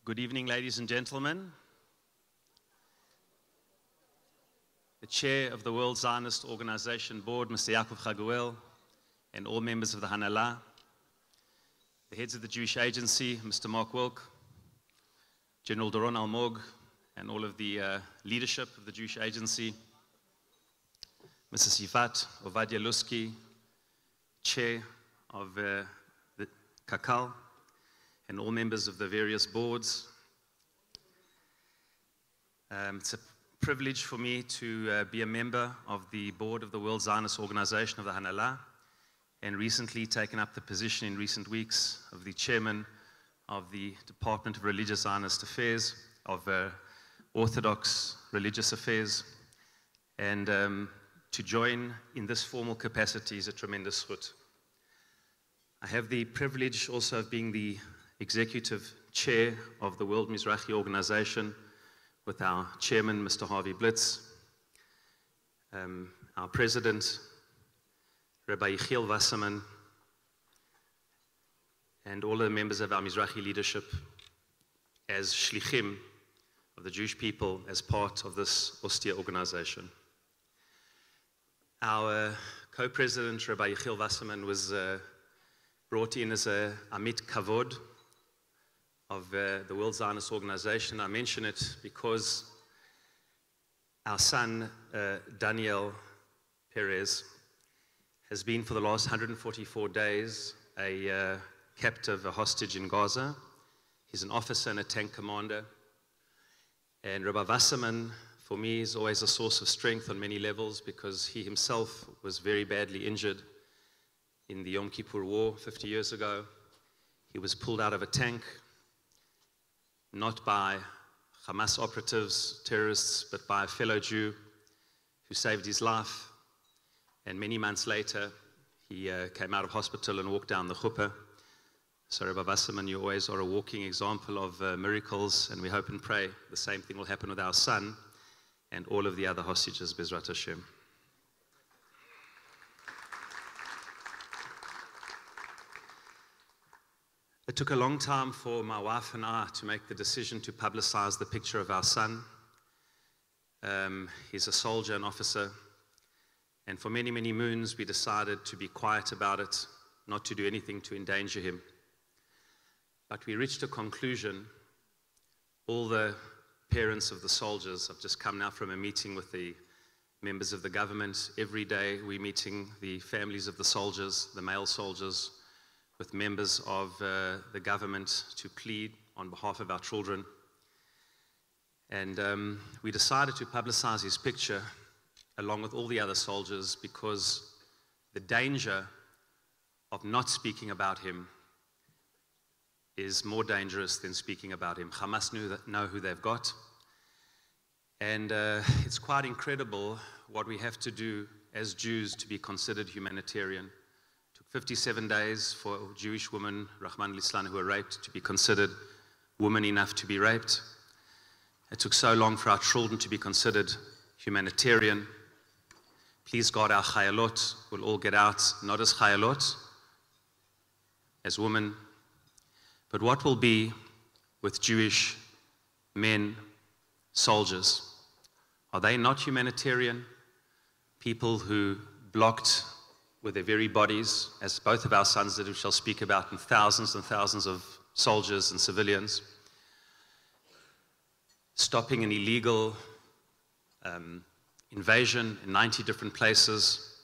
Good evening, ladies and gentlemen. The Chair of the World Zionist Organization Board, Mr. Yaakov Chaguel, and all members of the Hanala, the heads of the Jewish Agency, Mr. Mark Wilk, General Doron Almog, and all of the leadership of the Jewish Agency, Mrs. Yifat Ovadia Lusky, Chair of the Kakal, and all members of the various boards. It's a privilege for me to be a member of the board of the World Zionist Organization of the Hanala, and recently taken up the position in recent weeks of the chairman of the Department of Religious Zionist Affairs, of Orthodox Religious Affairs, and to join in this formal capacity is a tremendous zchut. I have the privilege also of being the executive chair of the World Mizrahi Organization with our chairman, Mr. Harvey Blitz, our president, Rabbi Yechiel Wasserman, and all the members of our Mizrahi leadership as shlichim of the Jewish people as part of this austere organization. Our co-president, Rabbi Yechiel Wasserman, was brought in as a Amit Kavod of the World Zionist Organization. I mention it because our son, Daniel Perez, has been for the last 144 days a captive, a hostage in Gaza. He's an officer and a tank commander. And Rabbi Wasserman, for me, is always a source of strength on many levels because he himself was very badly injured in the Yom Kippur War 50 years ago. He was pulled out of a tank, not by Hamas operatives, terrorists, but by a fellow Jew who saved his life. And many months later, he came out of hospital and walked down the chuppah. So Rabbi Wasserman, you always are a walking example of miracles, and we hope and pray the same thing will happen with our son and all of the other hostages, Bezrat Hashem. It took a long time for my wife and I to make the decision to publicize the picture of our son. He's a soldier, an officer, and for many, many moons we decided to be quiet about it, not to do anything to endanger him. But we reached a conclusion. All the parents of the soldiers have just come now from a meeting with the members of the government. Every day we're meeting the families of the soldiers, the male soldiers, with members of the government to plead on behalf of our children. And we decided to publicize his picture along with all the other soldiers because the danger of not speaking about him is more dangerous than speaking about him. Hamas know who they've got. And it's quite incredible what we have to do as Jews to be considered humanitarian. It took 57 days for a Jewish woman, Rahman al-Islam, who were raped, to be considered woman enough to be raped. It took so long for our children to be considered humanitarian. Please God, our chayalot will all get out, not as chayalot, as women, but what will be with Jewish men, soldiers? Are they not humanitarian? People who blocked with their very bodies, as both of our sons did, we shall speak about, and thousands of soldiers and civilians, stopping an illegal invasion in 90 different places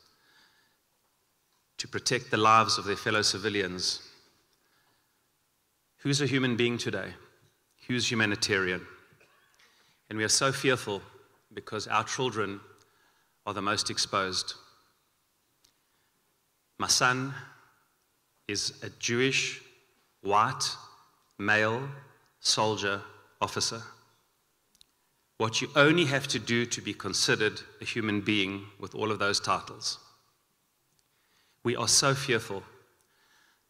to protect the lives of their fellow civilians. Who's a human being today? Who's humanitarian? And we are so fearful because our children are the most exposed. My son is a Jewish, white, male, soldier, officer. What you only have to do to be considered a human being with all of those titles. We are so fearful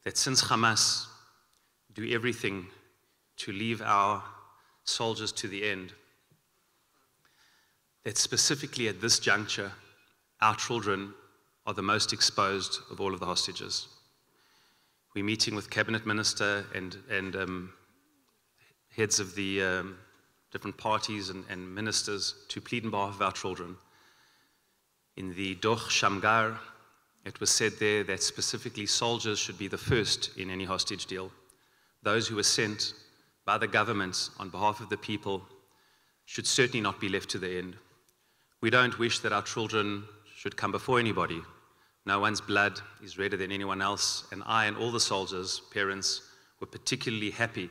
that since Hamas do everything to leave our soldiers to the end, that specifically at this juncture, our children are the most exposed of all of the hostages. We're meeting with Cabinet Minister and heads of the different parties and ministers to plead on behalf of our children. In the Doch Shamgar, it was said there that specifically soldiers should be the first in any hostage deal. Those who were sent by the government on behalf of the people should certainly not be left to the end. We don't wish that our children should come before anybody. No one's blood is redder than anyone else, and I and all the soldiers' parents were particularly happy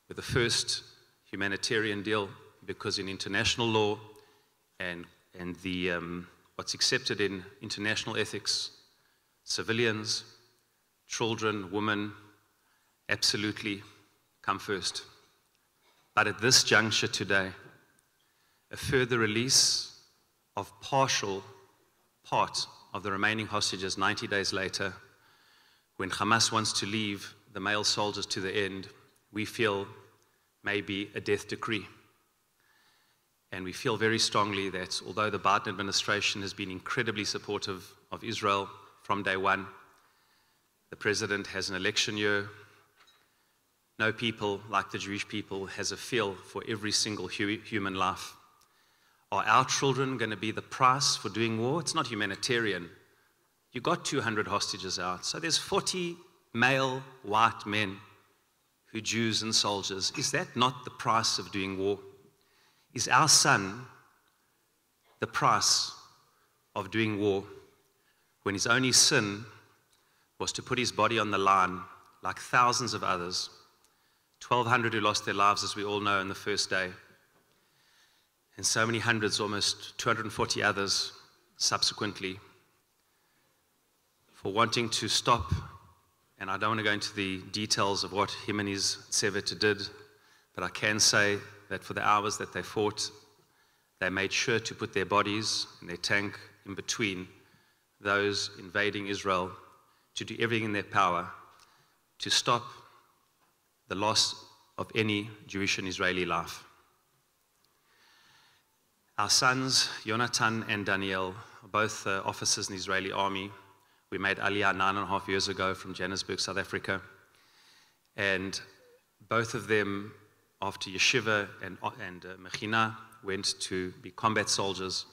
with the first humanitarian deal, because in international law and the what's accepted in international ethics, civilians, children, women, absolutely come first. But at this juncture today, a further release of part of the remaining hostages 90 days later, when Hamas wants to leave the male soldiers to the end, we feel may be a death decree. And we feel very strongly that although the Biden administration has been incredibly supportive of Israel from day one, the president has an election year. No people, like the Jewish people, has a feel for every single human life. Are our children going to be the price for doing war? It's not humanitarian. You got 200 hostages out. So there's 40 male white men who Jews and soldiers. Is that not the price of doing war? Is our son the price of doing war when his only sin was to put his body on the line like thousands of others? 1,200 who lost their lives, as we all know, in the first day. And so many hundreds, almost 240 others subsequently, for wanting to stop. And I don't want to go into the details of what him and his Tsevet did, but I can say that for the hours that they fought, they made sure to put their bodies in their tank in between those invading Israel, to do everything in their power to stop the loss of any Jewish and Israeli life. Our sons, Jonathan and Daniel, are both officers in the Israeli army. We made Aliyah 9.5 years ago from Johannesburg, South Africa. And both of them, after yeshiva and mechina, went to be combat soldiers.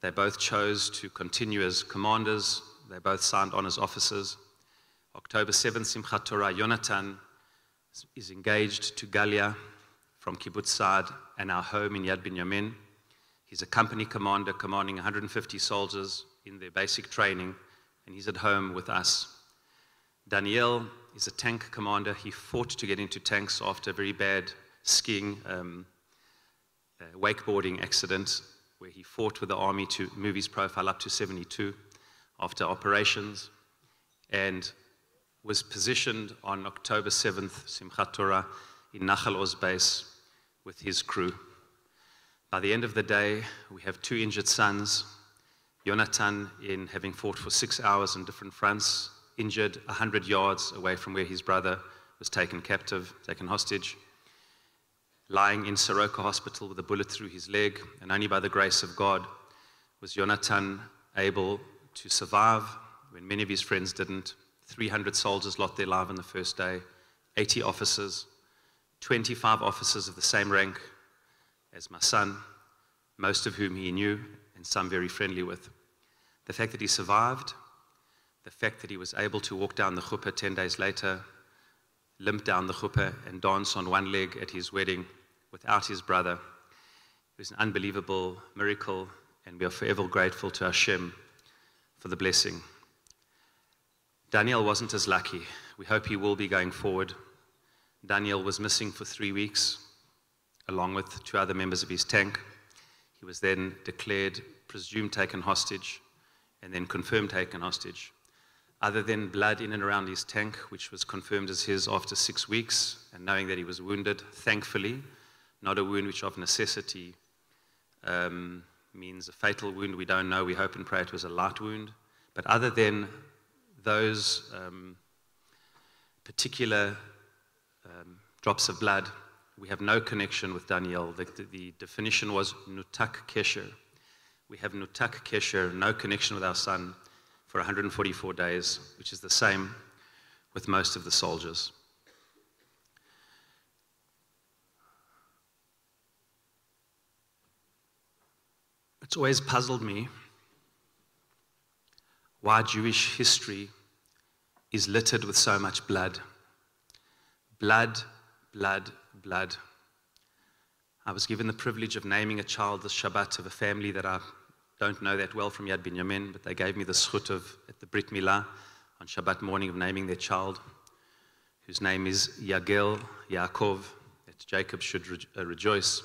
They both chose to continue as commanders. They both signed on as officers. October 7th, Simchat Torah, Jonathan is engaged to Galia from Kibbutz Saad and our home in Yad Binyamin. He's a company commander commanding 150 soldiers in their basic training, and he's at home with us. Daniel is a tank commander. He fought to get into tanks after a very bad skiing, wakeboarding accident, where he fought with the army to move his profile up to 72 after operations, and was positioned on October 7th, Simchat Torah, in Nachal Oz base with his crew. By the end of the day, we have 2 injured sons. Jonathan, in having fought for 6 hours on different fronts, injured 100 yards away from where his brother was taken hostage, lying in Soroka Hospital with a bullet through his leg, and only by the grace of God was Jonathan able to survive when many of his friends didn't. 300 soldiers lost their life on the first day, 80 officers, 25 officers of the same rank as my son, most of whom he knew and some very friendly with. The fact that he survived, the fact that he was able to walk down the chuppah 10 days later, limp down the chuppah and dance on one leg at his wedding without his brother, it was an unbelievable miracle, and we are forever grateful to Hashem for the blessing. Daniel wasn't as lucky. We hope he will be going forward. Daniel was missing for 3 weeks, along with 2 other members of his tank. He was then declared presumed taken hostage, and then confirmed taken hostage. Other than blood in and around his tank, which was confirmed as his after 6 weeks, and knowing that he was wounded, thankfully, not a wound which of necessity means a fatal wound. We don't know. We hope and pray it was a light wound. But other than those particular drops of blood, we have no connection with Daniel. The definition was nutak kesher. We have nutak kesher, no connection with our son, for 144 days, which is the same with most of the soldiers. It's always puzzled me why Jewish history is littered with so much blood. Blood, blood, blood. I was given the privilege of naming a child this Shabbat of a family that I don't know that well from Yad Binyamin, but they gave me the zchut of, at the Brit Milah on Shabbat morning, of naming their child, whose name is Yagel Yaakov, that Jacob should rejoice.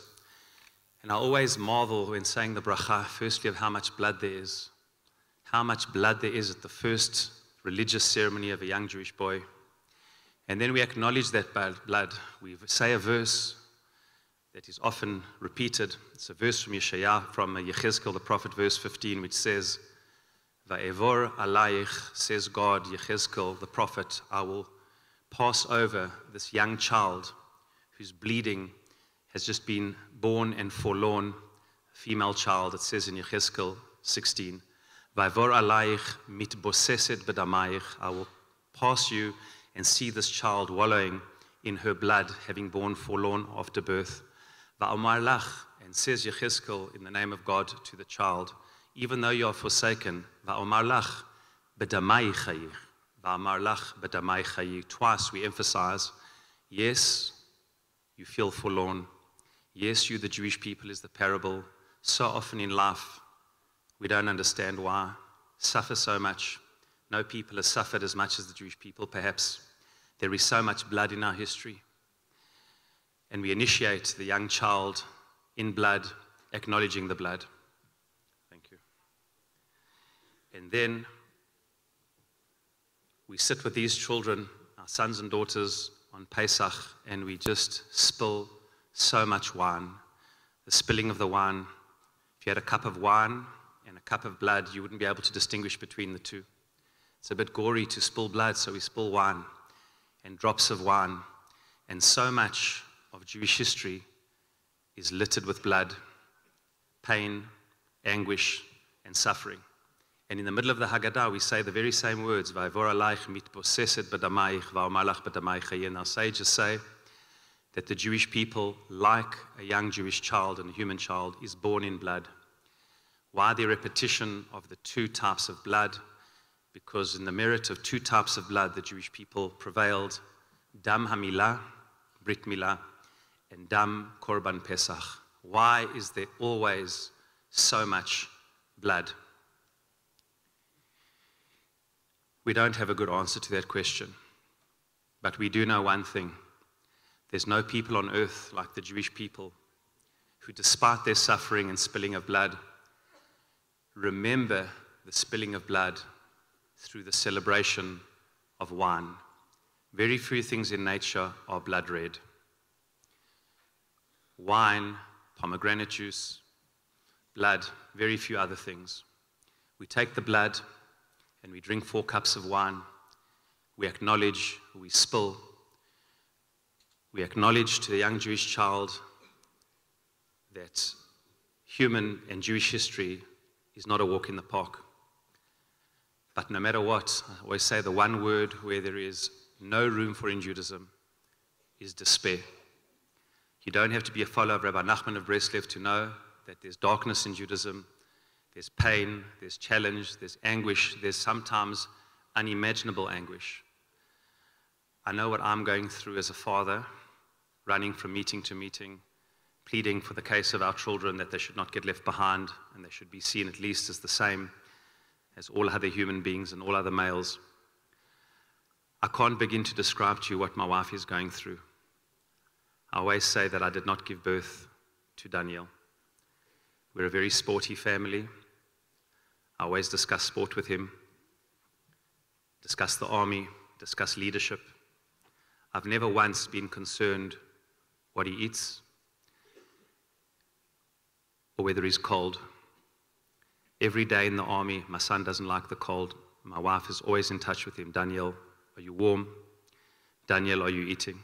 And I always marvel when saying the bracha, firstly, of how much blood there is. How much blood there is at the first religious ceremony of a young Jewish boy. And then we acknowledge that blood. We say a verse that is often repeated. It's a verse from Yeshayah, from Yechezkel, the prophet, verse 15, which says, Va'evor alayich, says God, Yechezkel, the prophet, I will pass over this young child who's bleeding, has just been born and forlorn, female child, it says in Yechezkel 16. Va'evor alayich mitboseset b'damayich, I will pass you and see this child wallowing in her blood, having born forlorn after birth. Va'omar lach, and says Yechezkel in the name of God to the child, even though you are forsaken, va'omar lach b'damai chayich, va'omar lach b'damai chayich. Twice we emphasize, yes, you feel forlorn. Yes, you, the Jewish people, is the parable. So often in life, we don't understand why. Suffer so much. No people has suffered as much as the Jewish people, perhaps. There is so much blood in our history. And we initiate the young child in blood, acknowledging the blood. Thank you. And then we sit with these children, our sons and daughters, on Pesach, and we just spill so much wine. The spilling of the wine. If you had a cup of wine and a cup of blood, you wouldn't be able to distinguish between the two. It's a bit gory to spill blood, so we spill wine and drops of wine. And so much of Jewish history is littered with blood, pain, anguish, and suffering. And in the middle of the Haggadah, we say the very same words, Va'evor alayich mitboseset b'damayich, va'omar lach b'damai chayich. And our sages say that the Jewish people, like a young Jewish child and a human child, is born in blood. Why the repetition of the two types of blood? Because in the merit of two types of blood, the Jewish people prevailed, Dam HaMilah, Brit Milah, and Dam Korban Pesach. Why is there always so much blood? We don't have a good answer to that question, but we do know one thing. There's no people on earth like the Jewish people who, despite their suffering and spilling of blood, remember the spilling of blood through the celebration of wine. Very few things in nature are blood red. Wine, pomegranate juice, blood, very few other things. We take the blood and we drink 4 cups of wine. We acknowledge, we spill. We acknowledge to the young Jewish child that human and Jewish history is not a walk in the park. But no matter what, I always say the one word where there is no room for in Judaism is despair. You don't have to be a follower of Rabbi Nachman of Breslev to know that there's darkness in Judaism, there's pain, there's challenge, there's anguish, there's sometimes unimaginable anguish. I know what I'm going through as a father, running from meeting to meeting, pleading for the case of our children that they should not get left behind and they should be seen at least as the same as all other human beings and all other males. I can't begin to describe to you what my wife is going through. I always say that I did not give birth to Daniel. We're a very sporty family. I always discuss sport with him, discuss the army, discuss leadership. I've never once been concerned what he eats or whether he's cold. Every day in the army, my son doesn't like the cold. My wife is always in touch with him. Daniel, are you warm? Daniel, are you eating?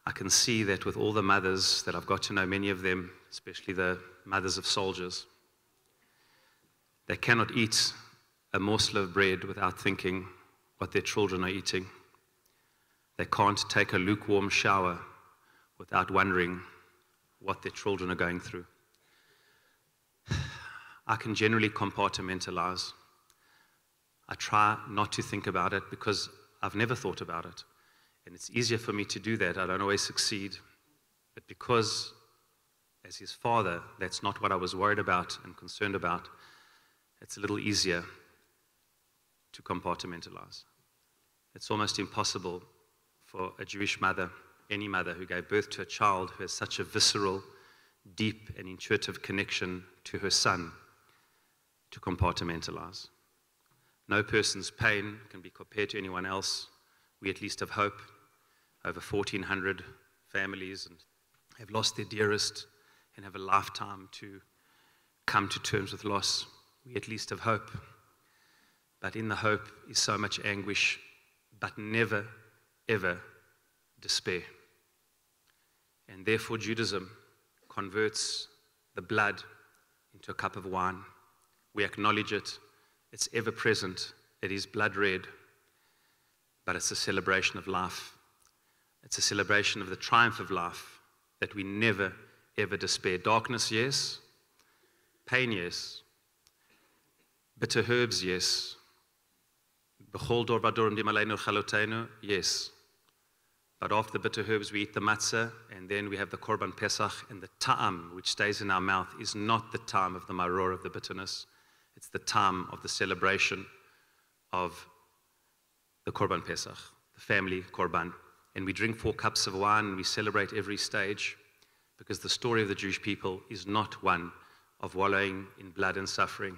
I can see that with all the mothers that I've got to know, many of them, especially the mothers of soldiers, they cannot eat a morsel of bread without thinking what their children are eating. They can't take a lukewarm shower without wondering what their children are going through. I can generally compartmentalize. I try not to think about it because I've never thought about it. And it's easier for me to do that. I don't always succeed. But because, as his father, that's not what I was worried about and concerned about, it's a little easier to compartmentalize. It's almost impossible for a Jewish mother, any mother who gave birth to a child who has such a visceral, deep and intuitive connection to her son, to compartmentalize. No person's pain can be compared to anyone else. We at least have hope. Over 1,400 families have lost their dearest and have a lifetime to come to terms with loss. We at least have hope. But in the hope is so much anguish, but never, ever despair. And therefore Judaism converts the blood into a cup of wine. We acknowledge it. It's ever present. It is blood red. But it's a celebration of life. It's a celebration of the triumph of life, that we never, ever despair. Darkness, yes. Pain, yes. Bitter herbs, yes. Yes. But after the bitter herbs, we eat the matzah, and then we have the Korban Pesach, and the ta'am, which stays in our mouth, is not the time of the maror, of the bitterness. It's the time of the celebration of the Korban Pesach, the family Korban. And we drink 4 cups of wine, and we celebrate every stage, because the story of the Jewish people is not one of wallowing in blood and suffering.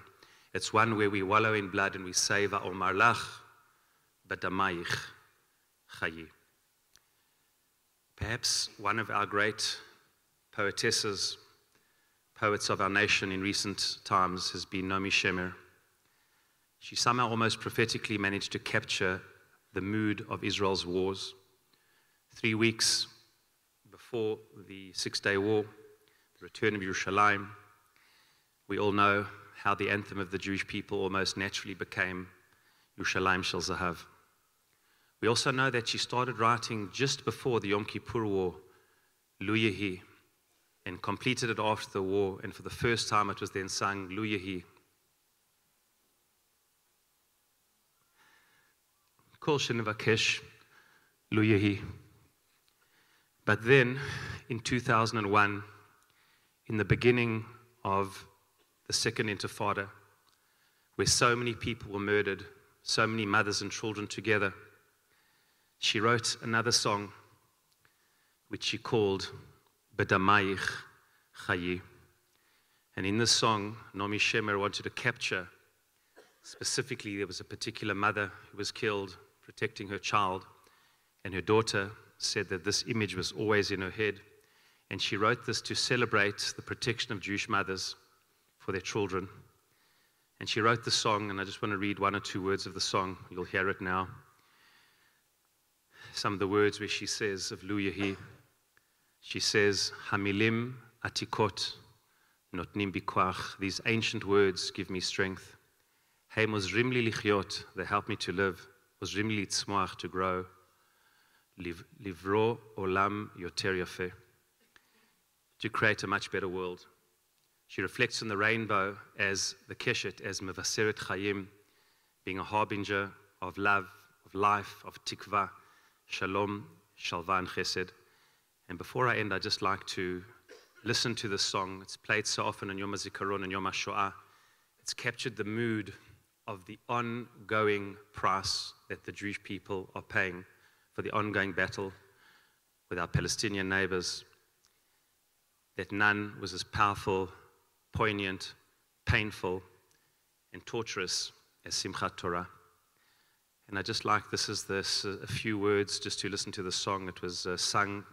It's one where we wallow in blood and we say, Va'omar lach b'damayich chayi. Perhaps one of our great poetesses, poets of our nation in recent times, has been Naomi Shemer. She somehow almost prophetically managed to capture the mood of Israel's wars. 3 weeks before the Six-Day War, the return of Yerushalayim, we all know how the anthem of the Jewish people almost naturally became Yerushalayim Shel Zahav. We also know that she started writing just before the Yom Kippur War, Lu Yehi, and completed it after the war, and for the first time it was then sung, Lu Yehi. Kol Shenevakesh, Lu Yehi. But then, in 2001, in the beginning of the Second Intifada, where so many people were murdered, so many mothers and children together, she wrote another song, which she called B'damayich Chayi. And in this song, Naomi Shemer wanted to capture, specifically, there was a particular mother who was killed protecting her child, and her daughter said that this image was always in her head, and she wrote this to celebrate the protection of Jewish mothers for their children. And she wrote the song, and I just want to read 1 or 2 words of the song. You'll hear it now. Some of the words where she says of Lu Yehi, she says, Hamilim atikot notnim bikoach. These ancient words give me strength. Hey mozrim li lichyot, they help me to live. Mozrim li tzmoach, to grow. Livro olam yoter yafeh, to create a much better world. She reflects on the rainbow as the keshet, as mevaseret chayim, being a harbinger of love, of life, of tikva, shalom, shalva, and chesed. And before I end, I'd just like to listen to this song. It's played so often in Yom HaZikaron and Yom HaShoah. It's captured the mood of the ongoing price that the Jewish people are paying for the ongoing battle with our Palestinian neighbors, that none was as powerful, poignant, painful, and torturous as Simchat Torah. And I just like, this is a few words just to listen to the song. It was sung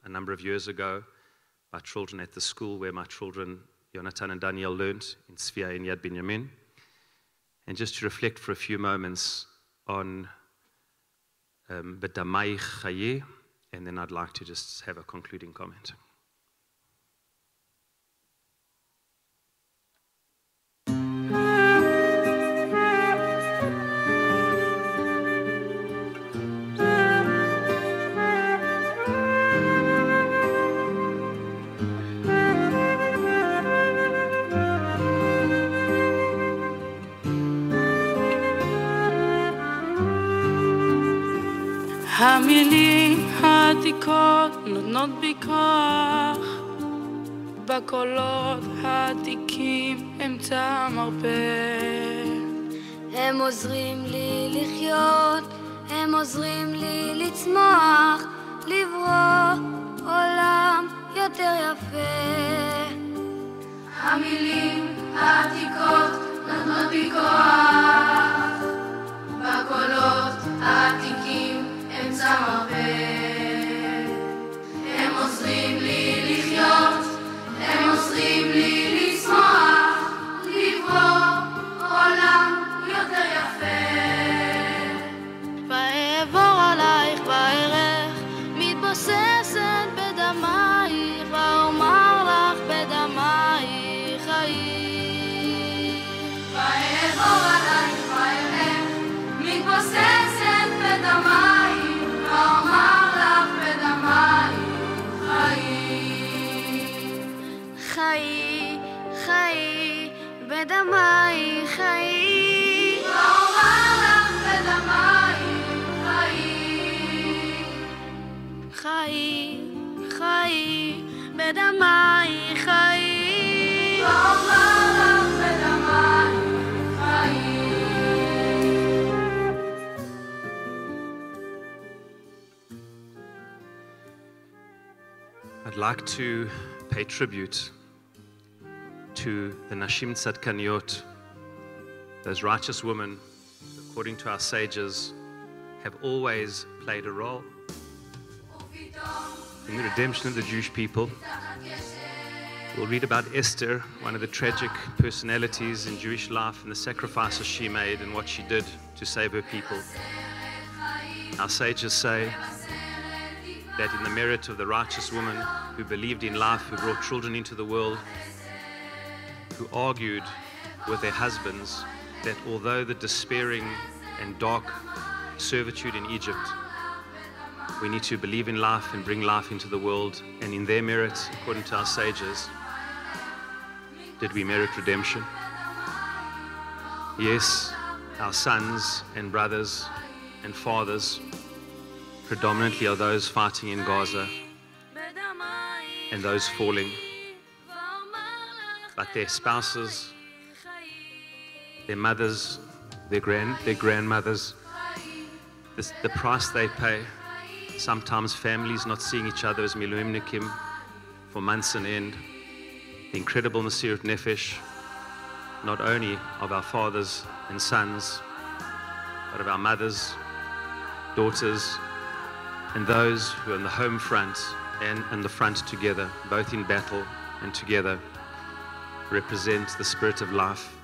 a number of years ago by children at the school where my children, Jonathan and Daniel, learned in Tzvia in Yad Binyamin. And just to reflect for a few moments on B'damayich Chayi, and then I'd like to just have a concluding comment. המילים העתיקות נותנות בי כוח, בקולות העתיקים אמצע המרפא. הם עוזרים לי לחיות, הם עוזרים לי לצמוח, לברוא עולם יותר יפה. המילים העתיקות נותנות בי כוח, בקולות העתיקים אמצע מרפא. הם עוזרים לי לחיות, הם עוזרים לי לצמוח, לברוא עולם יותר יפה. ואעבור עלייך בערך, מתבוססת בדמייך, ואומר לך בדמייך חיי. ואעבור עלייך בערך, מתבוססת בדמייך, ואומר לך בדמייך חיי. חיי, חיי, בדמייך חיי. ואומר לך בדמייך חיי. חיי, חיי, בדמייך חיי. ואומר לך בדמייך חיי. I'd like to pay tribute to the Nashim Tzadkaniyot, those righteous women, according to our sages, have always played a role in the redemption of the Jewish people. We'll read about Esther, one of the tragic personalities in Jewish life, and the sacrifices she made and what she did to save her people. Our sages say that in the merit of the righteous woman who believed in life, who brought children into the world, who argued with their husbands, that although the despairing and dark servitude in Egypt, we need to believe in life and bring life into the world, and in their merit, according to our sages, did we merit redemption? Yes, our sons and brothers and fathers predominantly are those fighting in Gaza and those falling, but their spouses, their mothers, their grandmothers, the price they pay, sometimes families not seeing each other as miluimnikim for months on end, the incredible Mesirat Nefesh, not only of our fathers and sons, but of our mothers, daughters, and those who are on the home front and on the front together, both in battle and together, represent the spirit of life.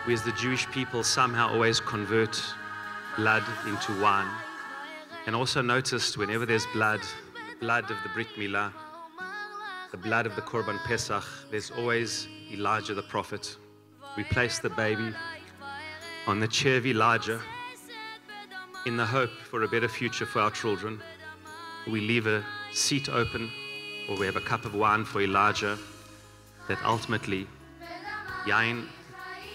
We as the Jewish people somehow always convert blood into wine. And also noticed whenever there's blood, the blood of the Brit Milah, the blood of the Korban Pesach, there's always Elijah the prophet. We place the baby on the chair of Elijah in the hope for a better future for our children. We leave a seat open, or we have a cup of wine for Elijah, that ultimately, Yain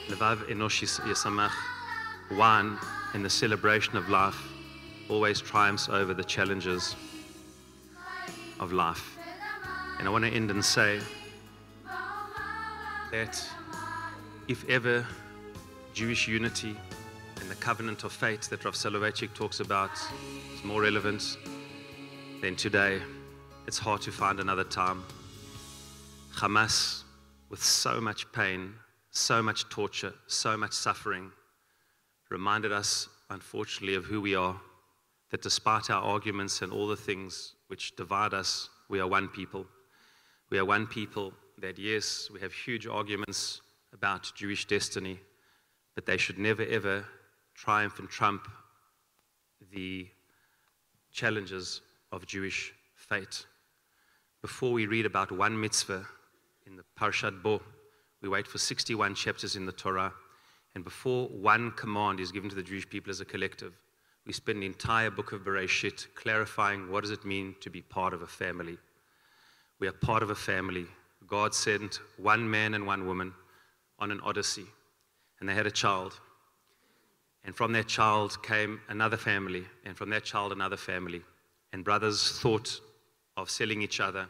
Levav Enosh Yasamach, wine in the celebration of life, always triumphs over the challenges of life. And I want to end and say that if ever Jewish unity and the covenant of fate that Rav Soloveitchik talks about is more relevant than today, it's hard to find another time. Hamas, with so much pain, so much torture, so much suffering, reminded us, unfortunately, of who we are, that despite our arguments and all the things which divide us, we are one people. We are one people that, yes, we have huge arguments about Jewish destiny, but they should never, ever triumph and trump the challenges of Jewish fate. Before we read about one mitzvah in the Parshat Bo, we wait for 61 chapters in the Torah, and before one command is given to the Jewish people as a collective, we spend the entire book of Bereshit clarifying what does it mean to be part of a family. We are part of a family. God sent one man and one woman on an odyssey, and they had a child. And from that child came another family, and from that child another family. And brothers thought of selling each other.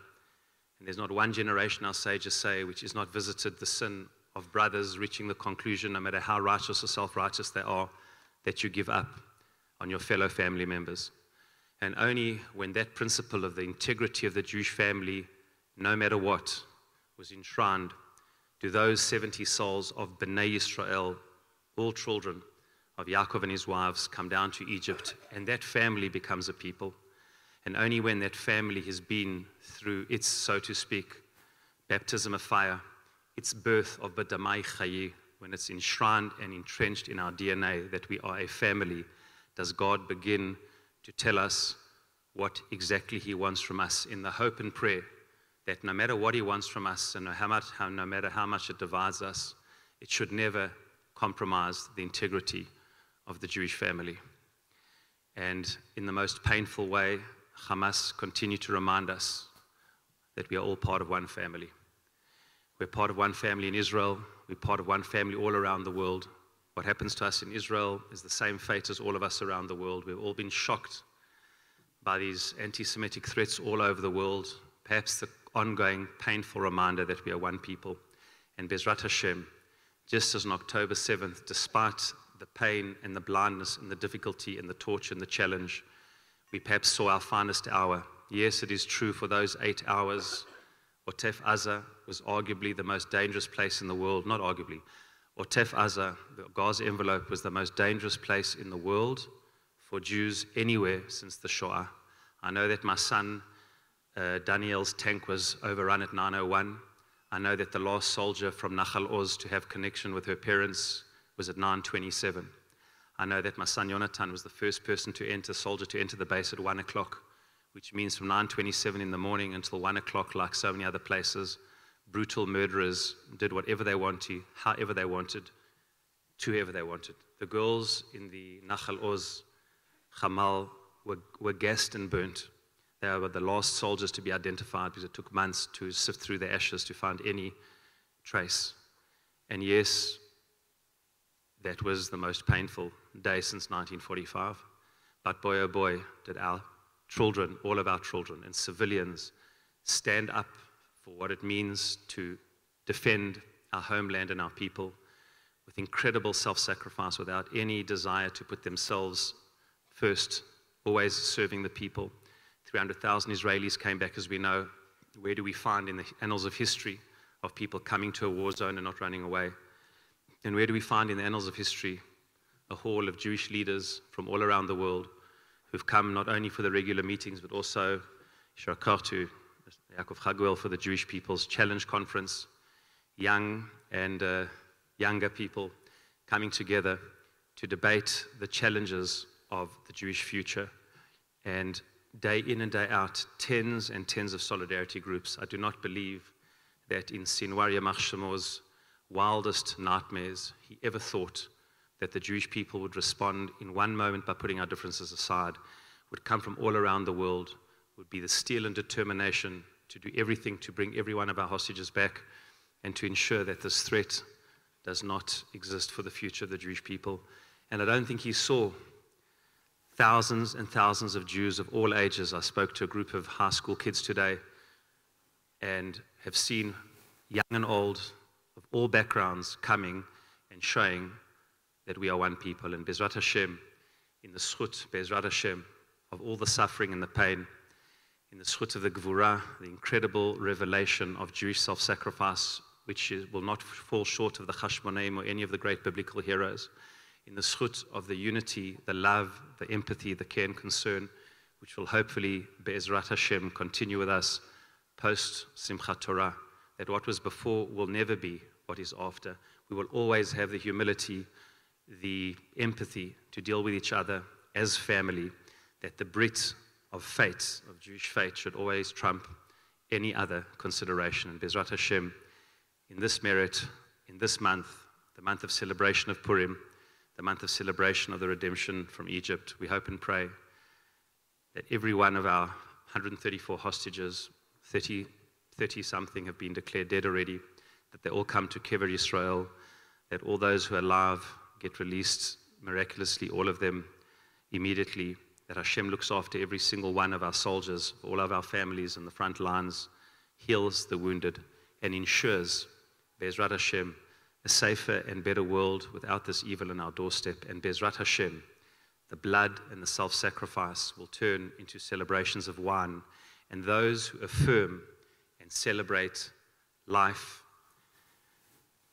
And there's not one generation, our sages say, which has not visited the sin of brothers reaching the conclusion, no matter how righteous or self-righteous they are, that you give up on your fellow family members. And only when that principle of the integrity of the Jewish family, no matter what, was enshrined, do those 70 souls of Bnei Yisrael, all children of Yaakov and his wives, come down to Egypt, and that family becomes a people. And only when that family has been through its, so to speak, baptism of fire, its birth of B'damai Chayi, when it's enshrined and entrenched in our DNA that we are a family, does God begin to tell us what exactly he wants from us, in the hope and prayer that no matter what he wants from us and no matter how much it divides us, it should never compromise the integrity of the Jewish family. And in the most painful way, Hamas continue to remind us that we are all part of one family. We're part of one family in Israel. We're part of one family all around the world. What happens to us in Israel is the same fate as all of us around the world. We've all been shocked by these anti-Semitic threats all over the world, perhaps the ongoing painful reminder that we are one people. And Bezrat Hashem, just as on October 7th, despite the pain and the blindness and the difficulty and the torture and the challenge, we perhaps saw our finest hour. Yes, it is true, for those 8 hours, Otef Aza was arguably the most dangerous place in the world. Not arguably. Otef Aza, the Gaza envelope, was the most dangerous place in the world for Jews anywhere since the Shoah. I know that my son Daniel's tank was overrun at 9:01. I know that the last soldier from Nachal Oz to have connection with her parents was at 9:27. I know that my son Jonathan was the first soldier to enter the base at 1 o'clock, which means from 9:27 in the morning until 1 o'clock, like so many other places, brutal murderers did whatever they wanted, however they wanted, to whoever they wanted. The girls in the Nachal Oz Hamal were gassed and burnt. They were the last soldiers to be identified because it took months to sift through the ashes to find any trace. And yes, that was the most painful day since 1945. But boy, oh boy, did our children, all of our children and civilians, stand up for what it means to defend our homeland and our people with incredible self-sacrifice, without any desire to put themselves first, always serving the people. 300,000 Israelis came back, as we know. Where do we find in the annals of history of people coming to a war zone and not running away? And where do we find in the annals of history a hall of Jewish leaders from all around the world who've come not only for the regular meetings, but also Shakar to Yaakov Chagwell for the Jewish People's Challenge Conference, young and younger people coming together to debate the challenges of the Jewish future. And day in and day out, tens and tens of solidarity groups. I do not believe that in Sinwar Yamach Shemor's wildest nightmares, he ever thought that the Jewish people would respond in one moment by putting our differences aside, would come from all around the world, would be the steel and determination to do everything to bring every one of our hostages back and to ensure that this threat does not exist for the future of the Jewish people. And I don't think he saw thousands and thousands of Jews of all ages. I spoke to a group of high school kids today and have seen young and old of all backgrounds coming and showing that we are one people. And Bezrat Hashem, in the zchut, Bezrat Hashem, of all the suffering and the pain, in the zchut of the Gvura, the incredible revelation of Jewish self-sacrifice, which will not fall short of the Chashmonaim or any of the great biblical heroes, in the zchut of the unity, the love, the empathy, the care and concern, which will hopefully, Be'ezrat Hashem, continue with us post Simchat Torah, that what was before will never be what is after. We will always have the humility, the empathy to deal with each other as family, that the Brit of fate, of Jewish fate, should always trump any other consideration. And Be'ezrat Hashem, in this merit, in this month, the month of celebration of Purim, the month of celebration of the redemption from Egypt, we hope and pray that every one of our 134 hostages, 30-something have been declared dead already, that they all come to Kever Yisrael, that all those who are alive get released miraculously, all of them immediately, that Hashem looks after every single one of our soldiers, all of our families in the front lines, heals the wounded, and ensures, Bezrat Hashem, a safer and better world without this evil in our doorstep. And Bezrat Hashem, the blood and the self-sacrifice will turn into celebrations of wine, and those who affirm and celebrate life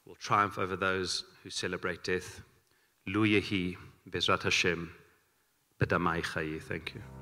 will triumph over those who celebrate death. Lu Yehi, Bezrat Hashem, B'damai Chayi. Thank you.